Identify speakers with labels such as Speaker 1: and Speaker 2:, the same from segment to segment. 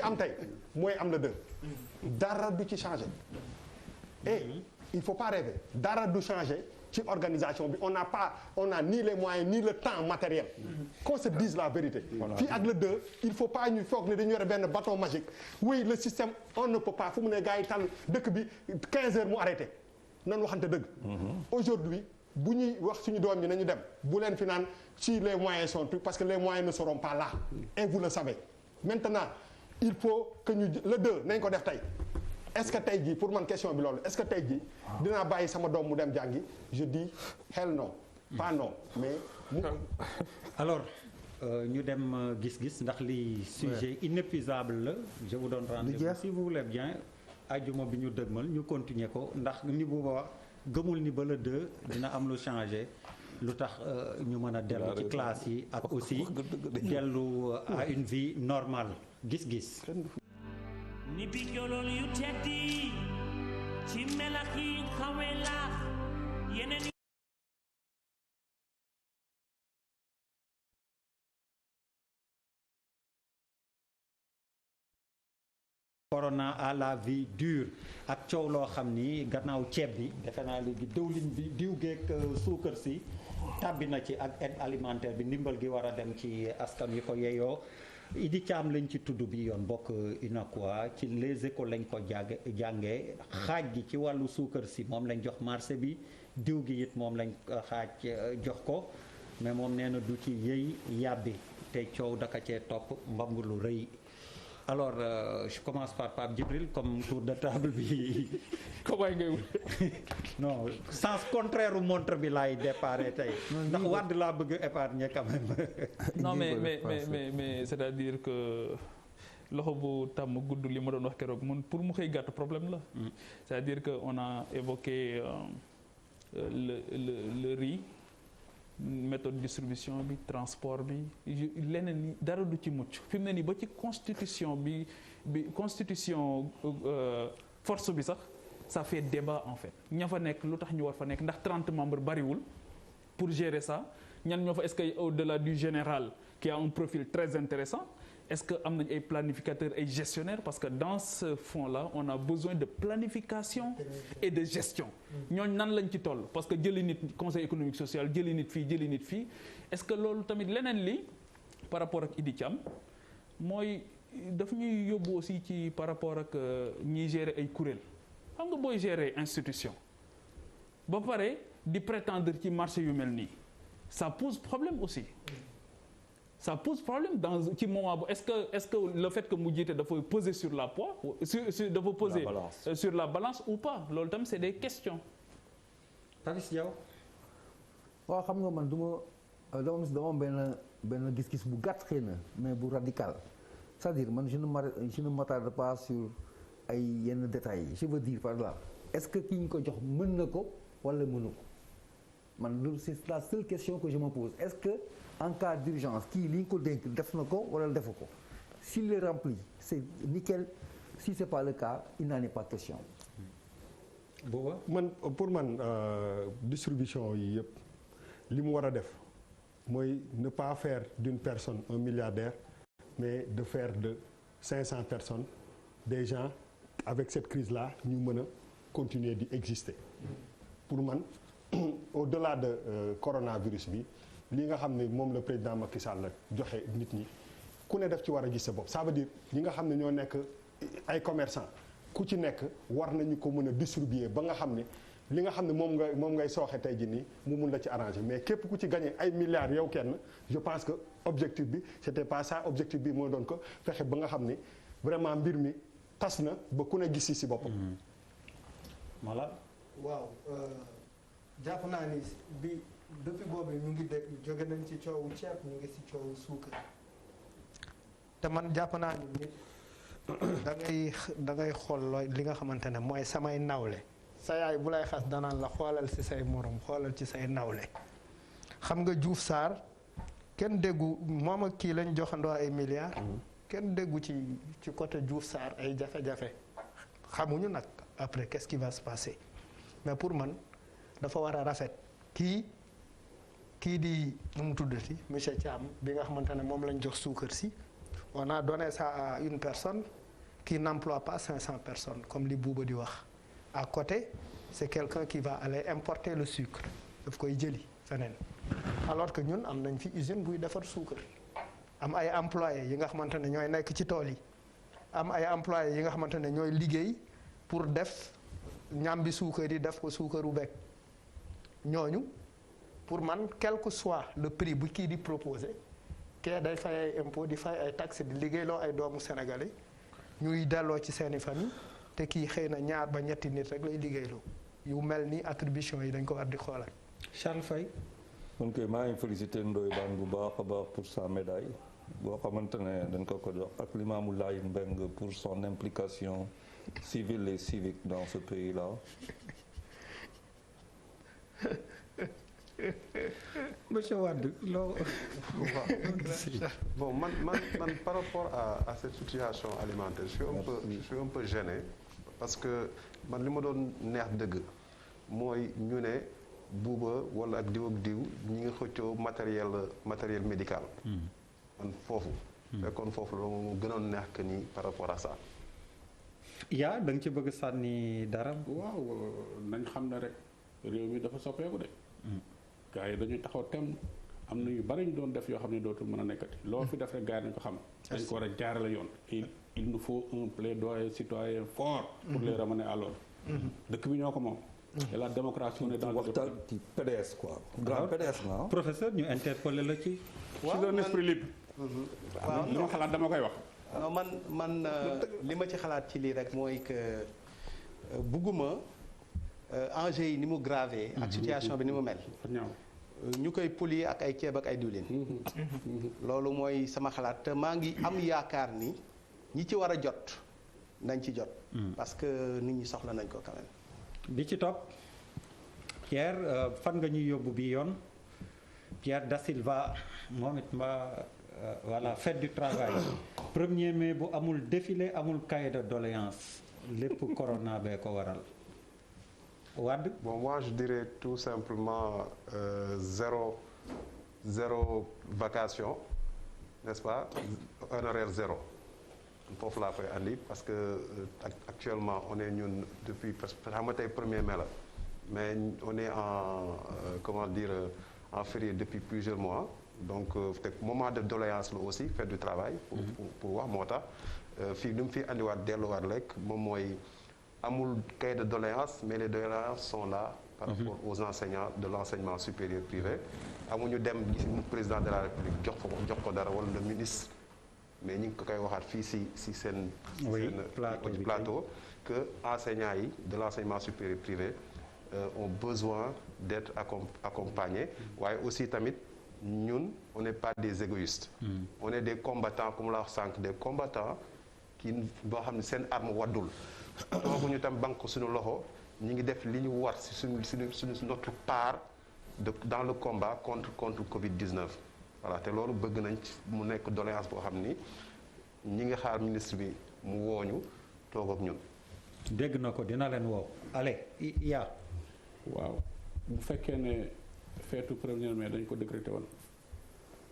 Speaker 1: am tey mooy am le 2 dara du ci changer et il faut pas rêver dara du changer ci organisation bi on a ni les moyens ni le temps matériel qu'on se dise la vérité fii ak le 2 il faut pas ñu foog ne dañu yore benn bâton magique oui le système on ne peut pas fu mu ne gars yi tànn dëkk bi 15 heures mu arrêté nan waxante dëgg aujourd'hui bu ñuy wax suñu doom yi nañu dem bu leen fi naan si les moyens sont tout parce que les moyens ne seront pas là et vous le savez maintenant il faut que ñu le 2 nañ ko def tey est-ce que tey jii pour man question bi loolu est-ce que tey jii dinaa bàyyi sama doom mu dem jàngi je dis hell non pas non mais
Speaker 2: alors ñu dem gis-gis ndax li sujet inépuisable la je vous donne rendez-vous si vous voulez bien ajuma bi ñu dëgmal ñu continuer ko ndax ni bu wax gëmul ni ba le 2 dina am lu changé lu tax ñu mën a dellu ci classe yi ak aussi dellu à une vie normale gis-gis
Speaker 3: ni bi jolool yu teddi ci melax yi xawee laax yeneen
Speaker 2: corona à la vie dure ak coow loo xam ni gannaaw ceeb bi defe naa léegi diwlin bi diw geeg suukar si tàbbi na ci ak aide alimentaire bi ndimbal gi war a dem ci askan wi ko yeyoo Idi Thiam lañ ci tudd bi yoon bokk UNACOIS ci les écoles lañ ko jàngee xaaj gi ci wàllu suukar si moom lañ jox marché bi diw gi it moom lañ xaaj jox ko mais moom nee na du ci yëy yàbbi te coow daka cee topp mbamb lu rëy alors je commence par Pape Djibril comme tour de table bi
Speaker 4: comment ngay
Speaker 2: non sens contraire montre bi laay déparé tey ndax Wade laa bëgg épargner quand même
Speaker 4: non mais c'est-à-dire que loxo bu tàmm gudd li ma doon wax keroog mun pour mu xëy gàtt problème la c'est-à-dire que on a évoqué le riz méthode distribution bi transport bi leneen ni dara du ci mucc fi mu ne nii ba ci constitution force bi sax ça fait débat en fait ña fa nekk lu tax ñu war fa nekk ndax 30 membres bariwul pour gérer ça ñan ñoo fa est-ce que au-delà du général qui a un profil très intéressant est-ce que am nañ ay planificateurs ay gestionnaires parce que dans ce fonds-là on a besoin de planification et de gestion ñooñ nan lañ ci toll parce que jëli nit conseil économique social jëli nit fii est-ce que loolu tamit leneen li par rapport ak Idi Thiam mooy daf ñuy yóbbu aussi ci par rapport ak ñiy gérer ay kuréel xam nga booy gérer institution ba pare di prétendre ci marché yu mel nii ça pose problème aussi ça pose problème dans ci moment bu est-ce que le fait que mu jiite dafa peser sur la poids dafa peser sur la balance ou pas loolu tam c'est des questions.
Speaker 2: Tavis Diaw.
Speaker 5: waaw xam nga man dama benn gis-gis bu gàtt xëy na mais bu radical c'est-à-dire man je ne m'attarde pas sur ay yenn détails yi je veux dire par là est-ce que ki ñu ko jox mën na ko wala mënu ko man loolu c'est la seule question que je me pose est-ce que en cas d'urgence kii li ñu ko dénk def na ko wala defu ko s'il est rempli c'est nickel si c'est pas le cas il n'en est pas question.
Speaker 2: Booba
Speaker 1: pour man distribution yi yëpp li mu war a def mooy ne pas faire d'une personne un milliardaire mais de faire de 500 personnes des gens avec cette crise-là ñu mën a continuer di exister pour man. Au-delà de coronavirus bi li nga xam ne moom la président Macky Sall la joxe nit ñi ku ne def ci war a gis sa bopp ça veut dire ñi nga xam ne ñoo nekk ay commerçants ku ci nekk war nañu ko mën a distribuer ba nga xam ne li nga xam ne moom ngay sooxe tey jii nii mu mun la ci arranger mais képp ku ci gagné ay milliards yow kenn je pense que objectif bi c'était pas ça objectif bi moo doon ko fexe ba nga xam ne vraiment mbir mi tas na ba ku ne gis si boppam.
Speaker 2: voilà.
Speaker 6: waaw. jàpp naa ni bi depuis boobu ñu ngi dégg jóge nañ ci coowu ceeb ñu ngi ci coowu suukar te man jàpp naa ni nit da ngay xool li nga xamante ne mooy samay nawle sa yaay bu lay xas danaan la xoolal ci say morom xoolal ci say nawle xam nga Diouf Sarr kenn déggu moom ak kii lañ joxandoo ay milliards kenn déggu ci côté Diouf Sarr ay jafe-jafe xamuñu nag après qu'est-ce qui va se passer mais pour man dafa war a rafet kii di nu mu tuddati monsieur Thiam bi nga xamante ne moom lañ jox suukar si on a donné ça à une personne qui n'emploie pas 500 personnes comme li Bouba di wax à côté c'est quelqu'un qui va aller importer le sucre daf koy jëli feneen alors que ñun am nañ fi usine buy defar suukar am ay employés yi nga xamante ne ñooy nekk ci tool yi am ay employés yi nga xamante ne ñooy liggéey pour def ñambi suukar yi def ko suukaru bekk ñooñu pour man quel que soit le prix bu kii di proposé kee day fay ay impôt di fay ay taxes di liggéeyloo ay doomu sénégalais ñuy delloo ci seeni famille te kii xëy na 2 ba 3 nit rek lay liggéeyloo yu mel ni attribution yi dañ ko war di xoolaat.
Speaker 2: Charles Faye.
Speaker 7: donc maa ngi félicité Ndoye Bane bu baax a baax pour sa médaille boo xamante ne dañ ko jox ak Limamou Laye Mbengue pour son implication civile et civique dans ce pays-là.
Speaker 2: Monsieur Wade loo.
Speaker 8: Bon man par rapport à cette situation alimentaire je suis un peu gêné parce que man li ma doon neex dëgg mooy ñu ne Bouba wala ak diw ñi nga xëccoo matériel médical. man foofu. fekkoon foofu la mu gënoon neex que ni par rapport à ça.
Speaker 2: yaa da nga ci bëgg sànni dara.
Speaker 9: waaw nañ xam ne rek réew mi dafa soppeeku de. gars yi dañuy taxaw tem am na yu bari ñu doon def yoo xam ne dootul mën a nekkati loo fi def rek gars yi nañ ko xam. dañ ko war a jaarale yoon. il nous faut un plaidoyer citoyen fort. pour les ramener à l'ordre. dëkk bi ñoo ko moom. et la démocratie on est dans
Speaker 7: waxtaan ci PDS quoi. grand PDS la
Speaker 2: professeur ñu interpellé la ci.
Speaker 9: waaw man un esprit libre.
Speaker 6: waaw
Speaker 9: li ma xalaat dama koy wax.
Speaker 6: non man li ma ci xalaat ci lii rek mooy que bugguma enjeu yi ni mu gravé. ak situation bi ni mu mel. ñu koy polier ak ay ceeb ak ay diwlin. loolu mooy sama xalaat te maa ngi am yaakaar ni ñi ci war a jot nañ ci jot. parce que nit ñi soxla nañ ko quand même.
Speaker 2: bi ci topp Pierre fan nga ñuy yóbbu bi yoon Pierre Da Silva moom it voilà fête du travail 1er mai bu amul défilé amul cahier de doléance lépp corona bee ko waral Wade.
Speaker 8: Bon moi je dirais tout simplement zéro vacation n'est-ce pas honoraire 0 foofu laa koy andi parce que actuellement on est ñun depuis parce que xam nga tey 1er mai la mais on est en comment dire en férié depuis plusieurs mois donc te moment de doléance la aussi fête du travail. pour wax moo tax fii li mu fi andiwaat delluwaat rek moom mooy amul cahier de doléance mais les doléances sont là. par rapport aux enseignants de l'enseignement supérieur privé. amuñu dem gis président de la République jox ko dara wala le ministre. mais ñu ngi ko koy waxaat fii si seen plateau que enseignants yi de l'enseignement supérieur privé ont besoin d'être accompagnés waaye aussi tamit ñun on n'est pas des égoïstes on est des combattants comme la wax sànq des combattants qui boo xam ne seen arme waddul tooguñu tam banque suñu loxo ñu ngi def li ñu war si suñu notre part dans le combat contre Covid-19 voilà te loolu bëgg nañ mu nekk doléance boo xam ni ñi nga xaar ministre bi mu wooñu toog ak ñun.
Speaker 2: dégg na ko dina leen woo allez yaa.
Speaker 9: waaw bu fekkee ne feetu 1er mai dañ ko décrété woon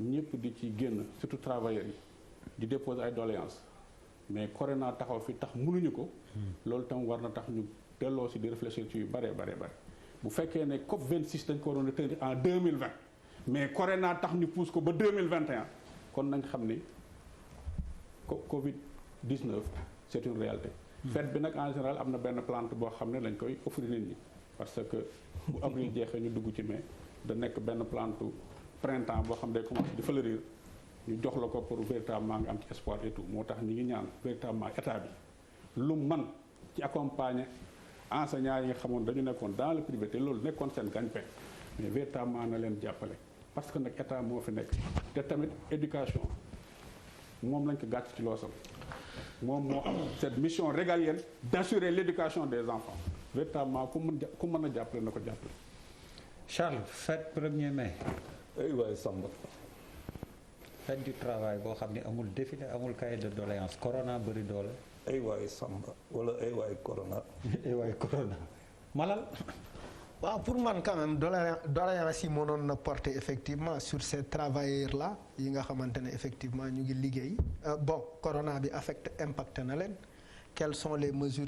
Speaker 9: ñëpp di ci génn surtout travailleurs yi di déposer ay doléances mais corona taxaw fi tax mënuñu ko. loolu tam war na tax ñu delloo si di réfléchir ci yu bare bu fekkee ne COP 26 dañ ko waroon a tenir en 2020. mais corona tax ñu pousse ko ba 2021 kon nañ xam ni Covid-19 c'est une réalité. fête bi nag en général am na benn plante boo xam ne lañ koy offrir nit ñi parce que bu avril jeexee ñu dugg ci mai da nekk benn plante printemps boo xam ne day commencé di fleurir ñu jox la ko pour véritablement nga am ci espoir et tout moo tax ñi ngi ñaan véritablement état bi lu man ci accompagner enseignants yi nga xamoon dañu nekkoon dans le privé te loolu nekkoon seen gagne-pain mais véritablement na leen jàppale. parce que nag état moo fi nekk te tamit éducation moom lañ ko gàcc ci loosam moom moo am cette mission régalienne d'assurer l'éducation des enfants véritablement ku mën a jàppale na ko jàppale.
Speaker 2: Charles fête 1er mai.
Speaker 7: ay waay Samba.
Speaker 2: fête du travail boo xam ne amul défilé amul cahier de doléance corona bëri doole.
Speaker 7: ay waay Samba wala ay waay corona.
Speaker 2: ay waay corona Malal.
Speaker 6: waaw pour man quand même doléance yi mënoon na porter effectivement sur ces travailleurs là yi nga xamante ne effectivement ñu ngi liggéey bon corona bi impacté na leen quelles sont les mesures